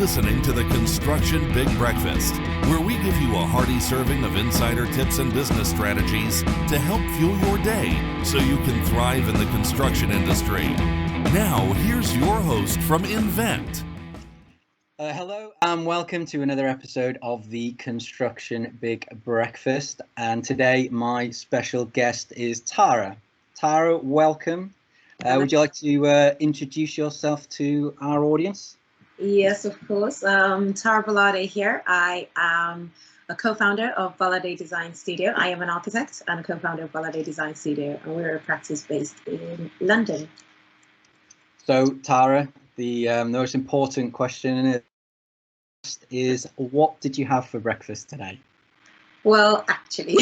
listening to the Construction Big Breakfast, where we give you a hearty serving of insider tips and business strategies to help fuel your day so you can thrive in the construction industry. Now, here's your host from Invennt. Hello and welcome to another episode of the Construction Big Breakfast. And today my special guest is Tara. Tara, welcome. Would you like to introduce yourself to our audience? Yes, of course. Tara Gbolade here. I am a co-founder of Gbolade Design Studio. I am an architect and a co-founder of Gbolade Design Studio, and we're a practice based in London. So, Tara, the most important question is, what did you have for breakfast today? Well, actually,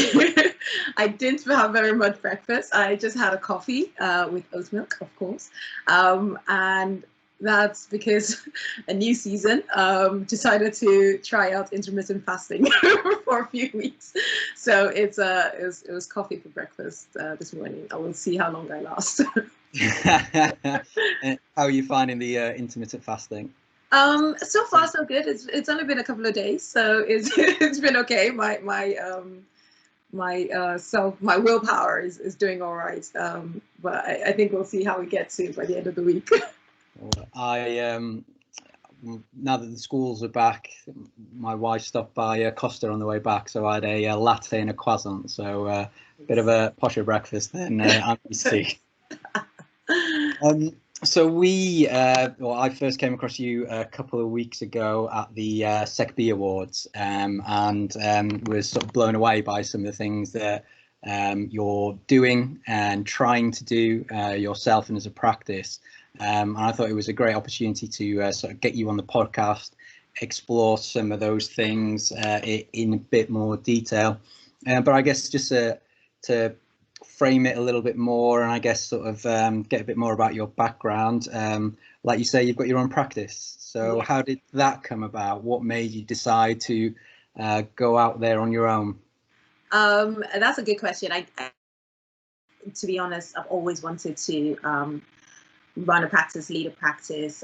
I didn't have very much breakfast. I just had a coffee with oat milk, of course, and that's because a new season decided to try out intermittent fasting for a few weeks. So it was coffee for breakfast this morning. I will see how long I last. How are you finding the intermittent fasting? So far so good. It's only been a couple of days, so it's been okay. My willpower is doing all right. But I think we'll see how we get to by the end of the week. Now that the schools are back, my wife stopped by Costa on the way back, so I had a latte and a croissant. So a bit of a posher breakfast than I'm used to. So I first came across you a couple of weeks ago at the SecB Awards, and was sort of blown away by some of the things that you're doing and trying to do yourself and as a practice. And I thought it was a great opportunity to sort of get you on the podcast, explore some of those things in a bit more detail. But I guess just to frame it a little bit more, and I guess sort of get a bit more about your background. Like you say, you've got your own practice. So how did that come about? What made you decide to go out there on your own? That's a good question. I to be honest, I've always wanted to run a practice, lead a practice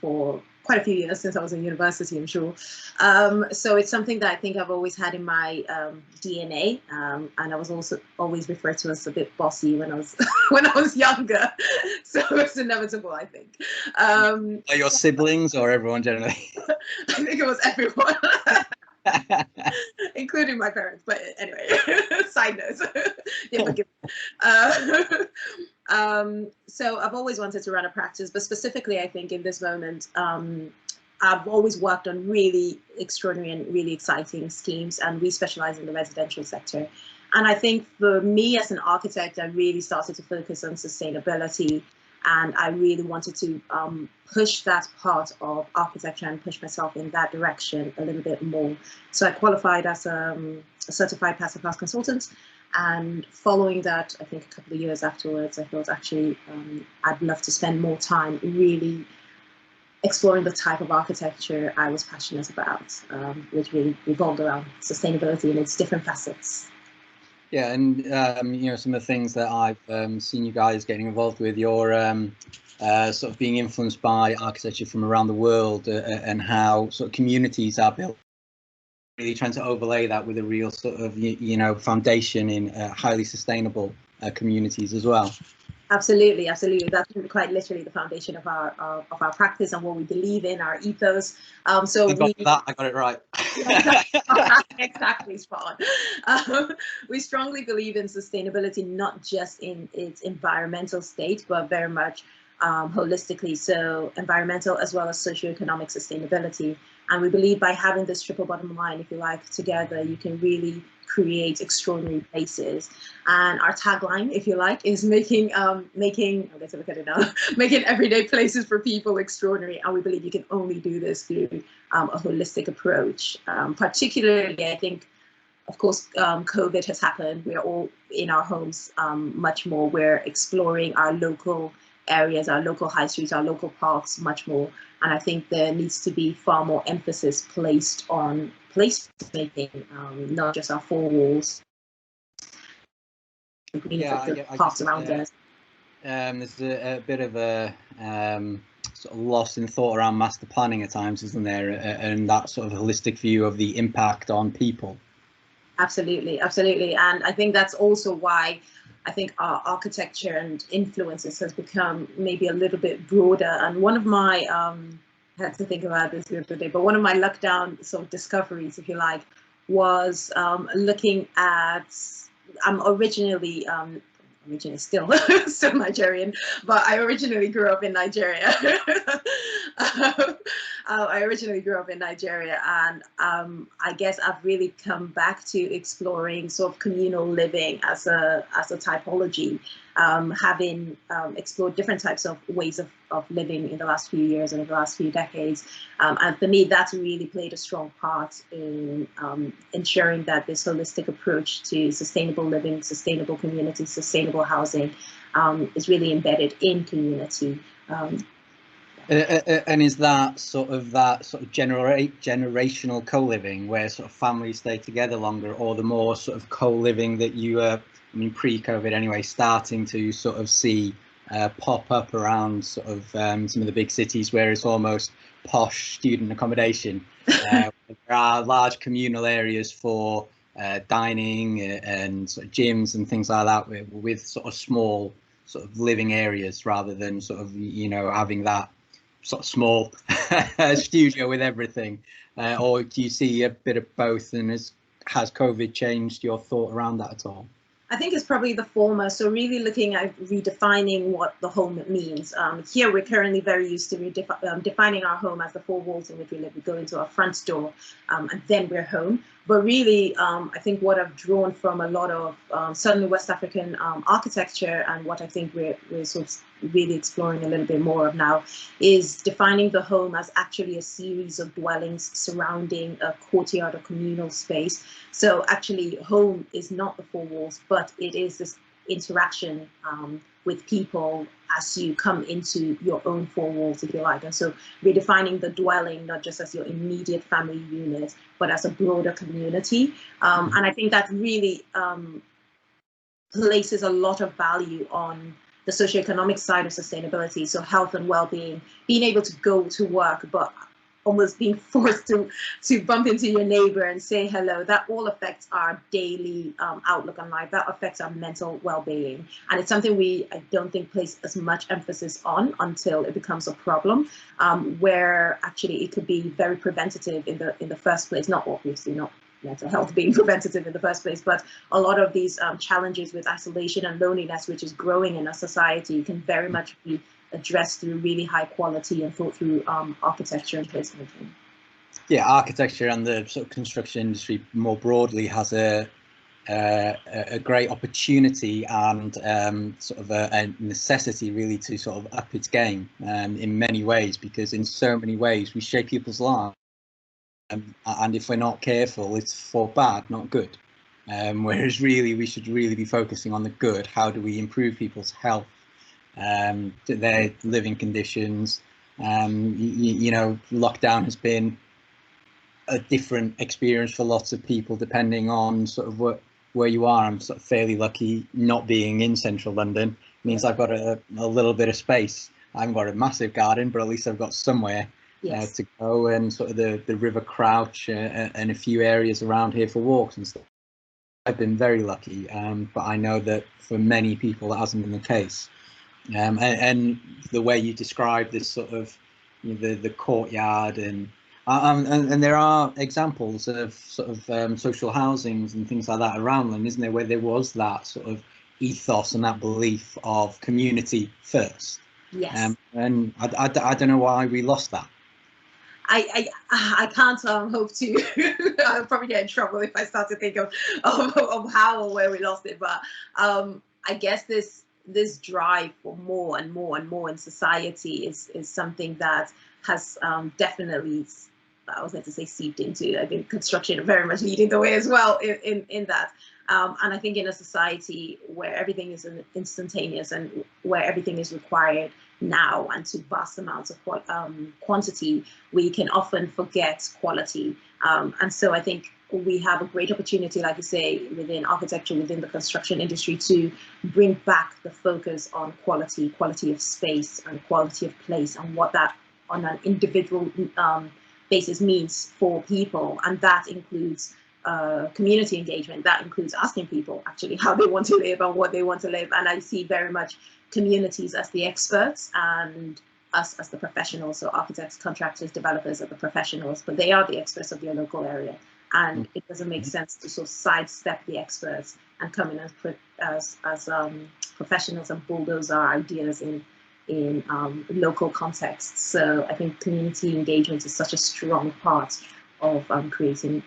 for quite a few years since I was in university, I'm sure. So it's something that I think I've always had in my DNA, and I was also always referred to as a bit bossy when I was when I was younger. So it's inevitable, I think. Are your siblings or everyone generally? I think it was everyone. Including my parents, but anyway, side notes. Yeah, forgive me. So I've always wanted to run a practice, but specifically, I think in this moment, I've always worked on really extraordinary and really exciting schemes, and we specialize in the residential sector. And I think for me as an architect, I really started to focus on sustainability, and I really wanted to push that part of architecture and push myself in that direction a little bit more. So I qualified as a certified passive house consultant. And following that, I think a couple of years afterwards, I thought actually I'd love to spend more time really exploring the type of architecture I was passionate about, which really revolved around sustainability in its different facets. Yeah, and you know, some of the things that I've seen you guys getting involved with, you're sort of being influenced by architecture from around the world, and how sort of communities are built. Really trying to overlay that with a real sort of foundation in highly sustainable communities as well. Absolutely, absolutely. That's quite literally the foundation of our practice and what we believe in, our ethos. I got it right. Exactly, spot on. We strongly believe in sustainability, not just in its environmental state, but very much holistically. So environmental as well as socioeconomic sustainability. And we believe by having this triple bottom line, if you like, together, you can really create extraordinary places. And our tagline, if you like, is making everyday places for people extraordinary. And we believe you can only do this through a holistic approach. Particularly, I think, of course, COVID has happened. We're all in our homes much more. We're exploring our local areas, our local high streets, our local parks much more. And I think there needs to be far more emphasis placed on placemaking, not just our four walls. Parks around us. There's a bit of a sort of lost in thought around master planning at times, isn't there? And that sort of holistic view of the impact on people. Absolutely, absolutely. And I think that's also why I think our architecture and influences has become maybe a little bit broader. And one of my, I had to think about this the other day, but one of my lockdown sort of discoveries, if you like, was looking at, I'm originally still still Nigerian, but I originally grew up in Nigeria. I originally grew up in Nigeria, and I guess I've really come back to exploring sort of communal living as a typology, having explored different types of ways of living in the last few years and in the last few decades. And for me, that's really played a strong part in ensuring that this holistic approach to sustainable living, sustainable community, sustainable housing is really embedded in community. And is that sort of generational co-living where sort of families stay together longer, or the more sort of co-living that you I mean pre-COVID anyway, starting to sort of see pop up around sort of some of the big cities where it's almost posh student accommodation? There are large communal areas for dining and sort of gyms and things like that with sort of small sort of living areas, rather than sort of, you know, having that sort of small studio with everything, or do you see a bit of both? And has COVID changed your thought around that at all? I think it's probably the former. So really looking at redefining what the home means. Here we're currently very used to defining our home as the four walls in which we live. We go into our front door and then we're home. But really, I think what I've drawn from a lot of certainly West African architecture, and what I think we're sort of really exploring a little bit more of now, is defining the home as actually a series of dwellings surrounding a courtyard or communal space. So actually, home is not the four walls, but it is this interaction with people as you come into your own four walls, if you like. And so redefining the dwelling, not just as your immediate family unit, but as a broader community. And I think that really places a lot of value on the socioeconomic side of sustainability. So health and well-being, being able to go to work, but almost being forced to bump into your neighbor and say hello, that all affects our daily outlook on life. That affects our mental well-being. And it's something I don't think place as much emphasis on until it becomes a problem, where actually it could be very preventative in the first place. Not obviously not mental health being preventative in the first place, but a lot of these challenges with isolation and loneliness, which is growing in our society, can very much be addressed through really high quality and thought through architecture and placemaking. Yeah, architecture and the sort of construction industry more broadly has a great opportunity and sort of a necessity really to sort of up its game in many ways, because in so many ways we shape people's lives, and if we're not careful, it's for bad, not good. Whereas really we should really be focusing on the good. How do we improve people's health, their living conditions? You know, lockdown has been a different experience for lots of people depending on sort of where you are. I'm sort of fairly lucky not being in central London. It means I've got a little bit of space. I haven't got a massive garden, but at least I've got somewhere to go, and sort of the River Crouch and a few areas around here for walks and stuff. I've been very lucky, but I know that for many people that hasn't been the case. And the way you describe this sort of, you know, the courtyard and there are examples of sort of social housings and things like that around them, isn't there, where there was that sort of ethos and that belief of community first. Yes. And I don't know why we lost that. I can't hope to. I'll probably get in trouble if I start to think of how or where we lost it. But I guess this drive for more and more and more in society is something that has definitely, I was going to say, seeped into, I think, construction very much leading the way as well in that. And I think in a society where everything is instantaneous and where everything is required now and to vast amounts of quantity, we can often forget quality. And so I think we have a great opportunity, like you say, within architecture, within the construction industry, to bring back the focus on quality of space and quality of place, and what that on an individual basis means for people. And that includes community engagement. That includes asking people actually how they want to live and what they want to live. And I see very much communities as the experts and us as the professionals. So architects, contractors, developers are the professionals, but they are the experts of their local area. And it doesn't make sense to sort of sidestep the experts and come in as professionals and bulldoze our ideas in local contexts. So I think community engagement is such a strong part of creating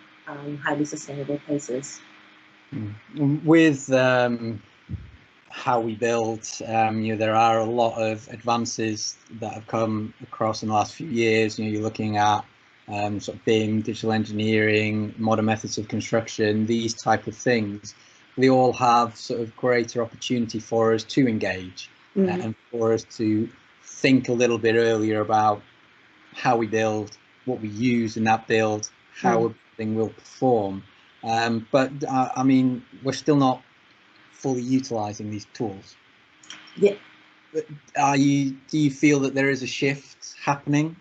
highly sustainable places. With how we build, there are a lot of advances that have come across in the last few years. You're looking at sort of BIM, digital engineering, modern methods of construction, these type of things. They all have sort of greater opportunity for us to engage and for us to think a little bit earlier about how we build, what we use in that build, how a building will perform. But I mean, we're still not fully utilizing these tools. Yeah. Do you feel that there is a shift happening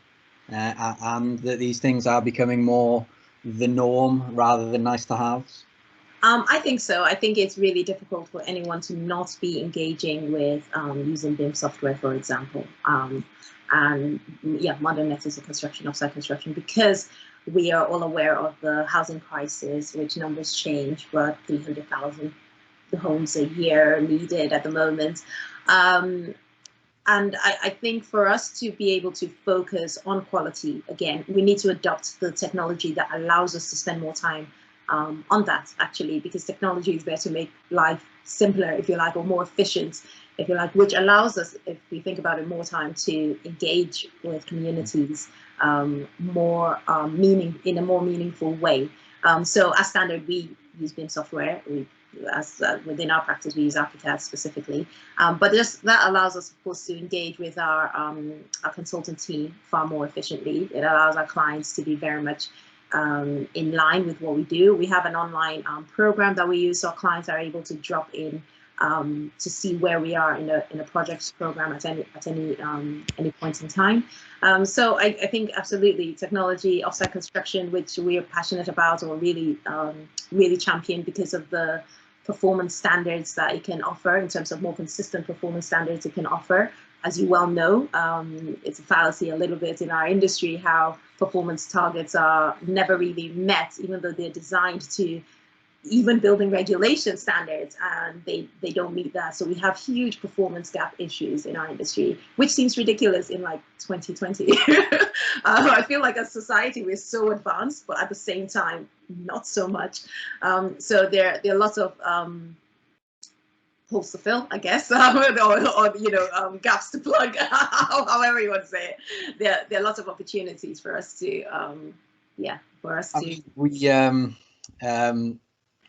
and that these things are becoming more the norm rather than nice to haves? I think so. I think it's really difficult for anyone to not be engaging with using BIM software, for example, and yeah, modern methods of construction, offsite construction, because we are all aware of the housing crisis, which numbers change, but 300,000 homes a year needed at the moment. And I think for us to be able to focus on quality, again, we need to adopt the technology that allows us to spend more time on that, actually, because technology is there to make life simpler, if you like, or more efficient, if you like, which allows us, if we think about it, more time to engage with communities in a more meaningful way. So as standard, we use BIM software. Within our practice, we use ArchiCAD specifically, but that allows us, of course, to engage with our consultant team far more efficiently. It allows our clients to be very much in line with what we do. We have an online program that we use, so our clients are able to drop in to see where we are in a projects program at any point in time. So I think absolutely technology, offsite construction, which we are passionate about or really champion because of the performance standards that it can offer, in terms of more consistent performance standards it can offer. As you well know, it's a fallacy a little bit in our industry how performance targets are never really met, even though they're designed to even building regulation standards, and they don't meet that. So we have huge performance gap issues in our industry, which seems ridiculous in like 2020. I feel like as society we're so advanced, but at the same time not so much. So there are lots of holes to fill, I guess, or gaps to plug, however you want to say it. There are lots of opportunities for us to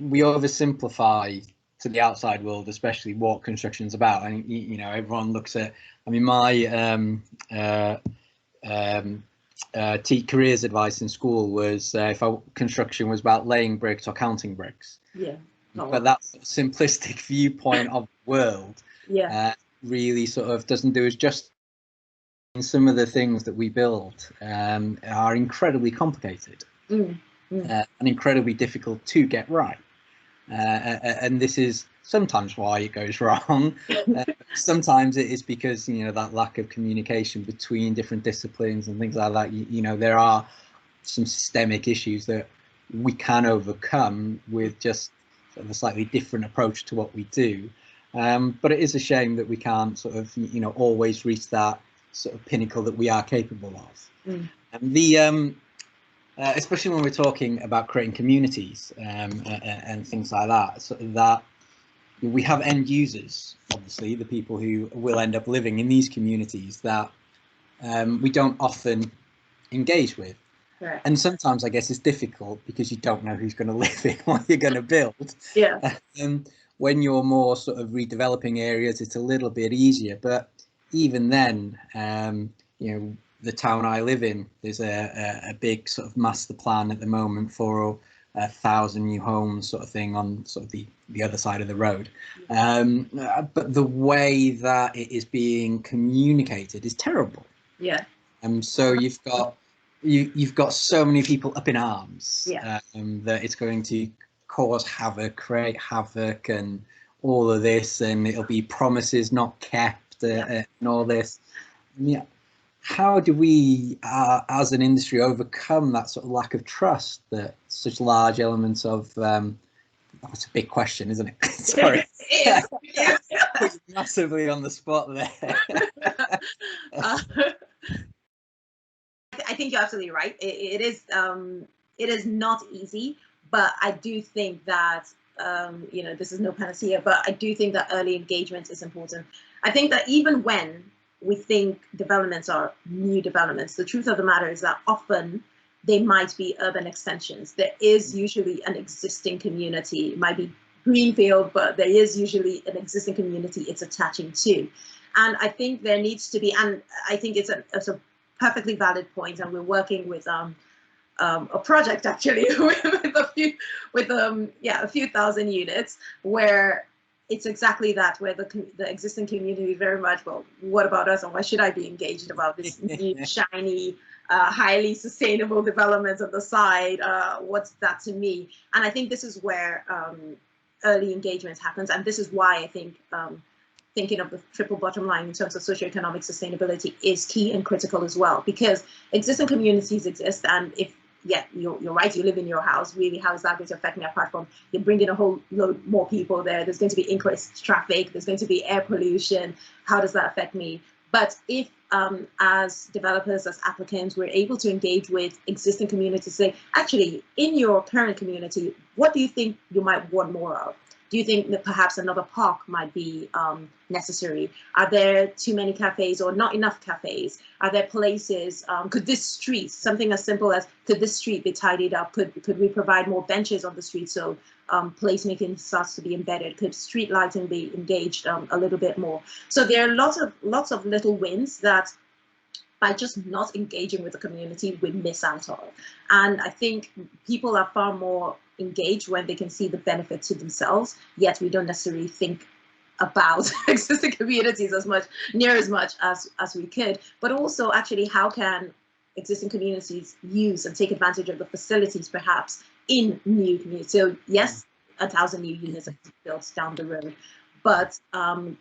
we oversimplify to the outside world, especially what construction is about. And everyone looks at. I mean, my careers advice in school was if construction was about laying bricks or counting bricks. Yeah. But that simplistic viewpoint of the world really sort of doesn't do us justice. Some of the things that we build are incredibly complicated and incredibly difficult to get right. And this is sometimes why it goes wrong. Sometimes it is because that lack of communication between different disciplines and things like that. There are some systemic issues that we can overcome with just a slightly different approach to what we do. But it is a shame that we can't sort of always reach that sort of pinnacle that we are capable of. And especially when we're talking about creating communities and things like that, so that we have end users, obviously the people who will end up living in these communities that we don't often engage with. Right. And sometimes I guess it's difficult because you don't know who's going to live in what you're going to build. Yeah. When you're more sort of redeveloping areas, it's a little bit easier. But even then, the town I live in, there's a big sort of master plan at the moment for 1,000 new homes sort of thing on sort of the other side of the road. But the way that it is being communicated is terrible. Yeah. So you've got so many people up in arms, Yeah. that it's going to cause havoc, create havoc, and all of this, and it'll be promises not kept, and all this. Yeah. How do we, as an industry, overcome that sort of lack of trust that such large elements of? That's a big question, isn't it? Sorry, put you massively on the spot there. I think you're absolutely right. It is not easy, but I do think that this is no panacea, but I do think that early engagement is important. I think that even when we think developments are new developments, the truth of the matter is that often they might be urban extensions. There is usually an existing community. It might be greenfield, but there is usually an existing community it's attaching to. And I think there needs to be, and I think it's a perfectly valid point, and we're working with a project actually with a few thousand units where it's exactly that, where the existing community is very much, well, what about us, and why should I be engaged about this new, shiny, highly sustainable development on the side? What's that to me? And I think this is where early engagement happens, and this is why I think thinking of the triple bottom line in terms of socioeconomic sustainability is key and critical as well, because existing communities exist, and if you're right, you live in your house, really, how is that going to affect me apart from you're bringing a whole load more people there? There's going to be increased traffic, there's going to be air pollution. How does that affect me? But if as developers, as applicants, we're able to engage with existing communities, say, actually, in your current community, what do you think you might want more of? Do you think that perhaps another park might be necessary? Are there too many cafes or not enough cafes? Are there places, could this street, something as simple as, could this street be tidied up? Could we provide more benches on the street so placemaking starts to be embedded? Could street lighting be engaged a little bit more? So there are lots of little wins that by just not engaging with the community, we miss out on. And I think people are far more engaged when they can see the benefit to themselves, yet we don't necessarily think about existing communities near as much as we could. But also, actually, how can existing communities use and take advantage of the facilities perhaps in new communities? So yes, 1,000 new units are built down the road, but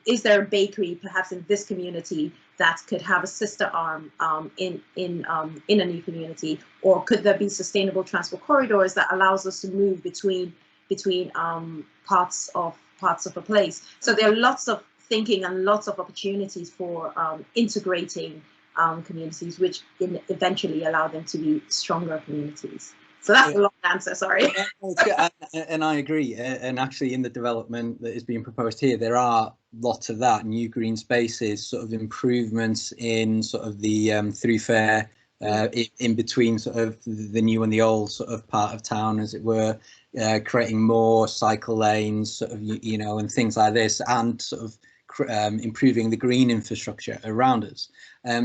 is there a bakery perhaps in this community that could have a sister arm in a new community? Or could there be sustainable transport corridors that allows us to move between parts of a place? So there are lots of thinking and lots of opportunities for integrating communities, which eventually allow them to be stronger communities. So that's a long answer, sorry. And I agree. And actually, in the development that is being proposed here, there are lots of that, new green spaces, sort of improvements in sort of the thoroughfare, in between sort of the new and the old sort of part of town, as it were, creating more cycle lanes, sort of, and things like this, and sort of improving the green infrastructure around us.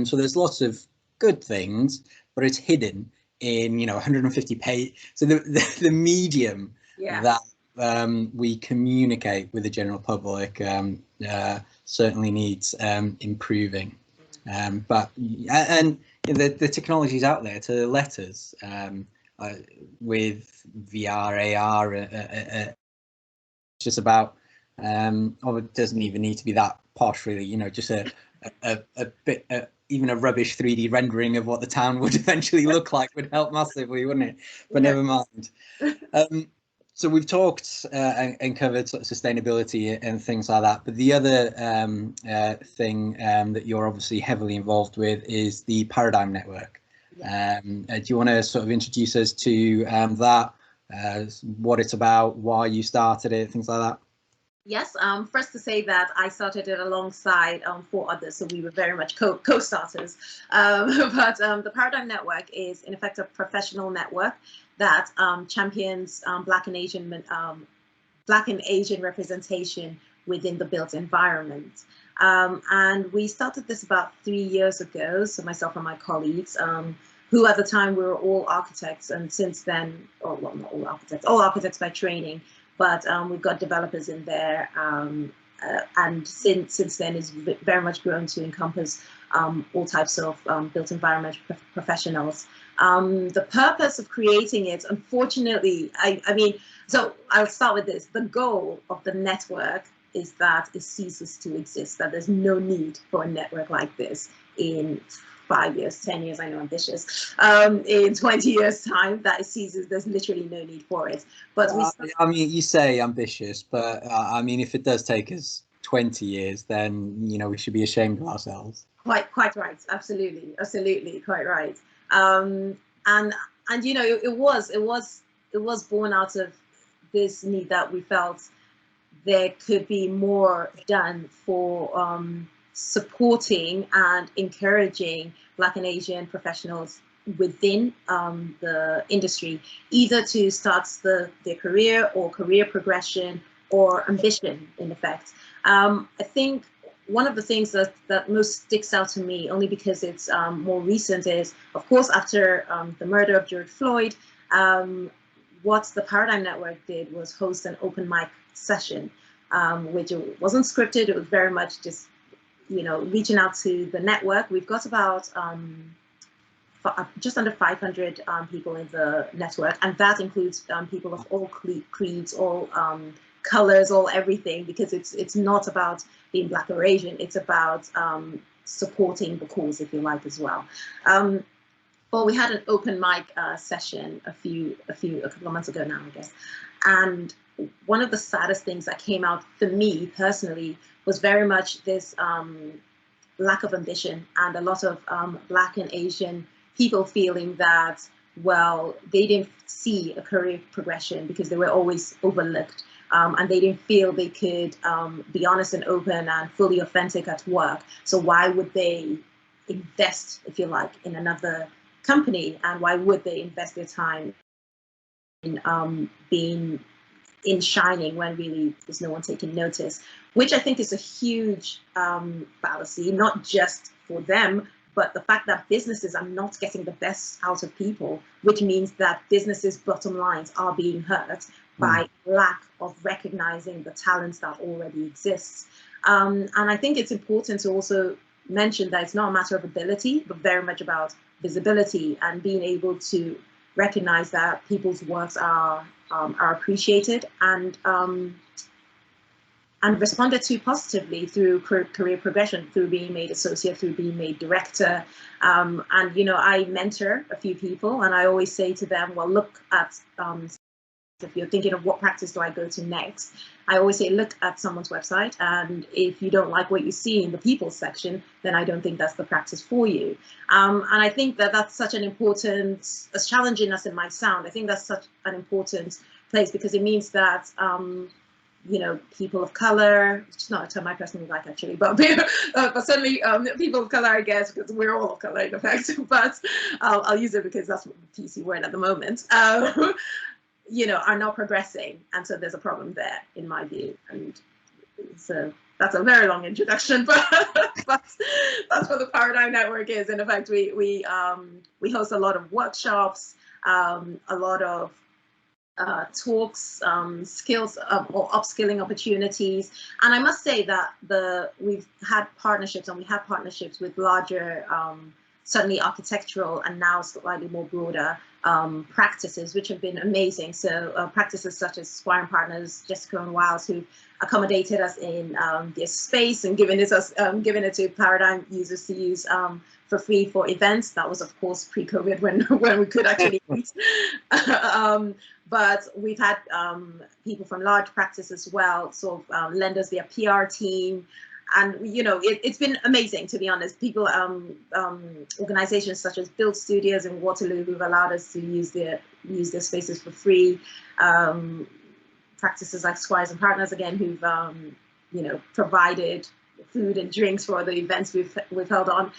So there's lots of good things, but it's hidden in 150 page. So the medium that we communicate with the general public certainly needs improving. But the technology's out there to let us with VR, AR. It's just about it doesn't even need to be that posh, really. Just a bit. Even a rubbish 3D rendering of what the town would eventually look like would help massively, wouldn't it? But never mind. So we've talked and covered sort of sustainability and things like that. But the other thing that you're obviously heavily involved with is the Paradigm Network. Do you want to sort of introduce us to that, what it's about, why you started it, things like that? Yes, first to say that I started it alongside 4 others, so we were very much co-starters. But the Paradigm Network is, in effect, a professional network that champions Black and Asian representation within the built environment. And we started this about 3 years ago, so myself and my colleagues, who at the time we were all architects, and since then, oh, well, not all architects by training, but we've got developers in there, and since then it's very much grown to encompass all types of built environment professionals. The purpose of creating it, unfortunately, I mean, so I'll start with this. The goal of the network is that it ceases to exist, that there's no need for a network like this in 5 years, 10 years, I know ambitious, in 20 years time, that it ceases, there's literally no need for it. But I mean, you say ambitious, but I mean, if it does take us 20 years, then, you know, we should be ashamed of ourselves. Quite right, absolutely, quite right. And you know, it was born out of this need that we felt there could be more done for supporting and encouraging Black and Asian professionals within the industry, either to start their career or career progression or ambition, in effect. I think one of the things that most sticks out to me, only because it's more recent, is, of course, after the murder of George Floyd, what the Paradigm Network did was host an open mic session, which wasn't scripted. It was very much just, you know, reaching out to the network. We've got about just under 500 people in the network, and that includes people of all creeds, all colors, all everything, because it's not about being Black or Asian. It's about supporting the cause, if you like, as well. Well, we had an open mic session a couple of months ago now, I guess, and one of the saddest things that came out for me personally was very much this lack of ambition, and a lot of Black and Asian people feeling that, well, they didn't see a career progression because they were always overlooked, and they didn't feel they could be honest and open and fully authentic at work. So why would they invest, if you like, in another company, and why would they invest their time in being in shining when really there's no one taking notice, which I think is a huge fallacy, not just for them, but the fact that businesses are not getting the best out of people, which means that businesses' bottom lines are being hurt by lack of recognizing the talents that already exists. And I think it's important to also mention that it's not a matter of ability, but very much about visibility and being able to recognize that people's works are appreciated and responded to positively through career progression, through being made associate, through being made director. And, you know, I mentor a few people, and I always say to them, well, look at, if you're thinking of what practice do I go to next, I always say, look at someone's website, and if you don't like what you see in the people section, then I don't think that's the practice for you. And I think that that's such an important, as challenging as it might sound, I think that's such an important place, because it means that, you know, people of color, which is not a term I personally like actually, but certainly people of color, I guess, because we're all of color in effect, but I'll use it because that's the PC word at the moment. You know, are not progressing, and so there's a problem there, in my view. And so that's a very long introduction, but that's what the Paradigm Network is. In effect, we host a lot of workshops, a lot of talks, skills or upskilling opportunities. And I must say that we've had partnerships, and we have partnerships with larger, certainly architectural and now slightly more broader practices, which have been amazing. So practices such as Squire & Partners, Jessica and Wiles, who accommodated us in their space and given it to Paradigm users to use for free for events. That was, of course, pre-COVID when we could actually meet. But we've had people from large practice as well, sort of lend us their PR team. And, you know, it's been amazing, to be honest. People, organizations such as Build Studios in Waterloo, who've allowed us to use their spaces for free. Practices like Squires & Partners, again, who've, you know, provided food and drinks for the events we've held on.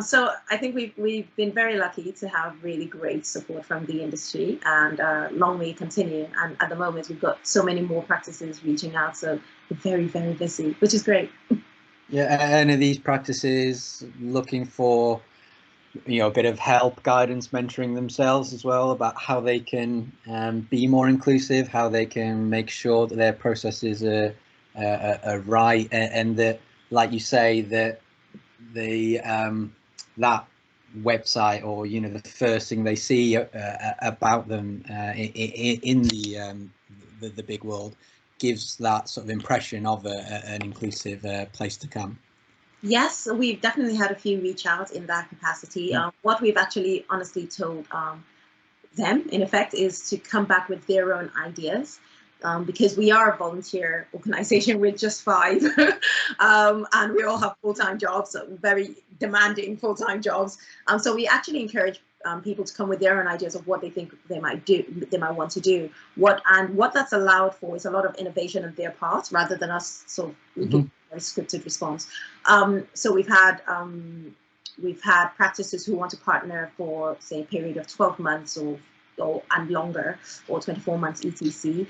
So I think we've been very lucky to have really great support from the industry, and long may it continue. And at the moment, we've got so many more practices reaching out, so we're very, very busy, which is great. Yeah, and are these practices looking for, a bit of help, guidance, mentoring themselves as well about how they can be more inclusive, how they can make sure that their processes are right, and that, like you say, that the that website, or the first thing they see about them in the big world, gives that sort of impression of an inclusive place to come. Yes, we've definitely had a few reach out in that capacity. What we've actually honestly told them, in effect, is to come back with their own ideas. Because we are a volunteer organization with just 5, and we all have full-time jobs, very demanding full-time jobs. So we actually encourage people to come with their own ideas of what they think they might want to do. What that's allowed for is a lot of innovation on their part, rather than us sort of giving a very scripted response. So we've had practices who want to partner for, say, a period of 12 months and longer, or 24 months etc,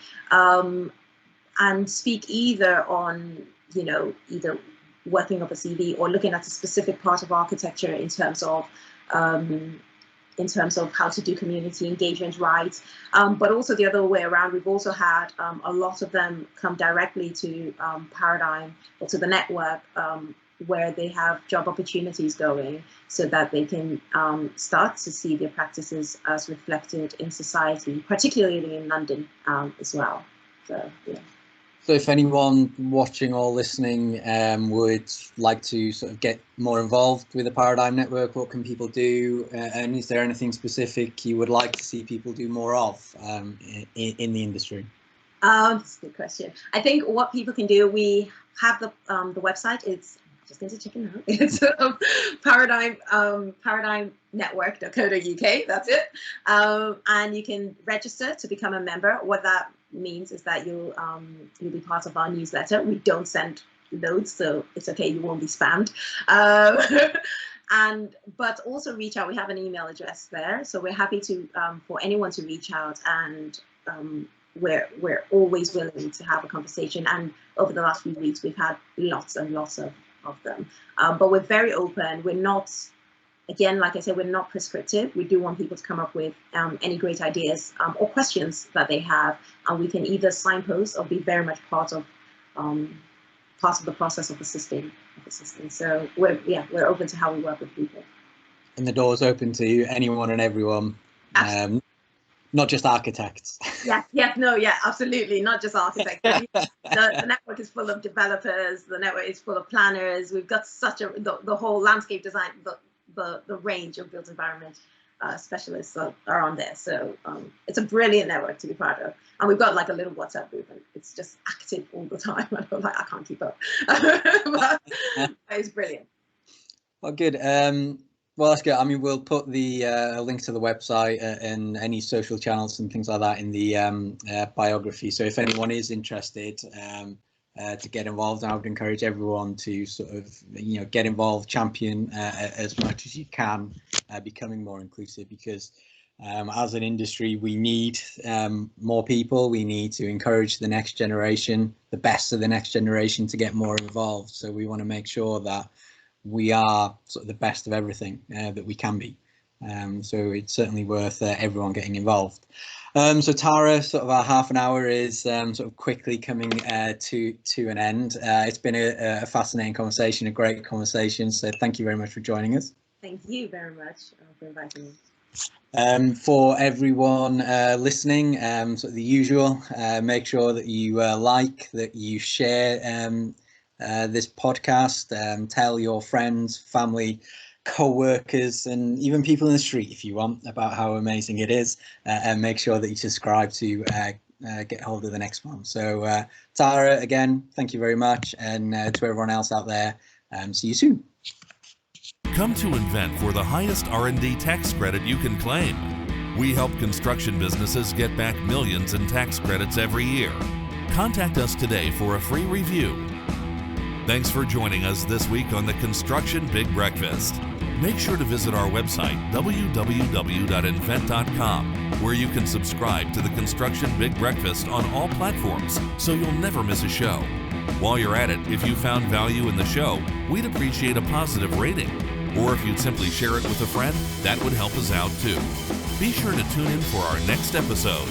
and speak either on either working up a CV or looking at a specific part of architecture in terms of how to do community engagement right, but also the other way around. We've also had a lot of them come directly to Paradigm or to the network, where they have job opportunities going, so that they can start to see their practices as reflected in society, particularly in London as well. So, yeah. So if anyone watching or listening would like to sort of get more involved with the Paradigm Network, what can people do? And is there anything specific you would like to see people do more of in the industry? That's a good question. I think what people can do, we have the website. It's just going to check it out. It's paradigmnetwork.co.uk. That's it. And you can register to become a member. What that means is that you'll be part of our newsletter. We don't send loads, so it's okay. You won't be spammed. But also reach out. We have an email address there, so we're happy to for anyone to reach out, and we're always willing to have a conversation. And over the last few weeks, we've had lots and lots of them, but we're very open. We're not, again, like I said, we're not prescriptive. We do want people to come up with any great ideas or questions that they have, and we can either signpost or be very much part of the process of assisting. So we're open to how we work with people. And the door's open to anyone and everyone. Not just architects. Absolutely, not just architects. The network is full of developers. The network is full of planners. We've got the whole landscape design, the range of built environment specialists are on there. So it's a brilliant network to be part of. And we've got like a little WhatsApp group, and it's just active all the time. And I'm like, I can't keep up. But it's brilliant. Well, good. Well, that's good. I mean, we'll put the link to the website and any social channels and things like that in the biography. So if anyone is interested to get involved, I would encourage everyone to sort of, get involved, champion as much as you can, becoming more inclusive, because as an industry, we need more people. We need to encourage the next generation, the best of the next generation, to get more involved. So we want to make sure that we are sort of the best of everything that we can be. So it's certainly worth everyone getting involved. So Tara, sort of our half an hour is sort of quickly coming to an end. It's been a fascinating conversation, a great conversation. So thank you very much for joining us. Thank you very much for inviting me. For everyone listening, sort of the usual, make sure that you like, that you share this podcast, tell your friends, family, co-workers, and even people in the street, if you want, about how amazing it is, and make sure that you subscribe to get hold of the next one. So Tara, again, thank you very much, and to everyone else out there, see you soon. Come to Invennt for the highest R&D tax credit you can claim. We help construction businesses get back millions in tax credits every year. Contact us today for a free review. Thanks for joining us this week on the Construction Big Breakfast. Make sure to visit our website, www.invennt.com, where you can subscribe to the Construction Big Breakfast on all platforms, so you'll never miss a show. While you're at it, if you found value in the show, we'd appreciate a positive rating. Or if you'd simply share it with a friend, that would help us out too. Be sure to tune in for our next episode.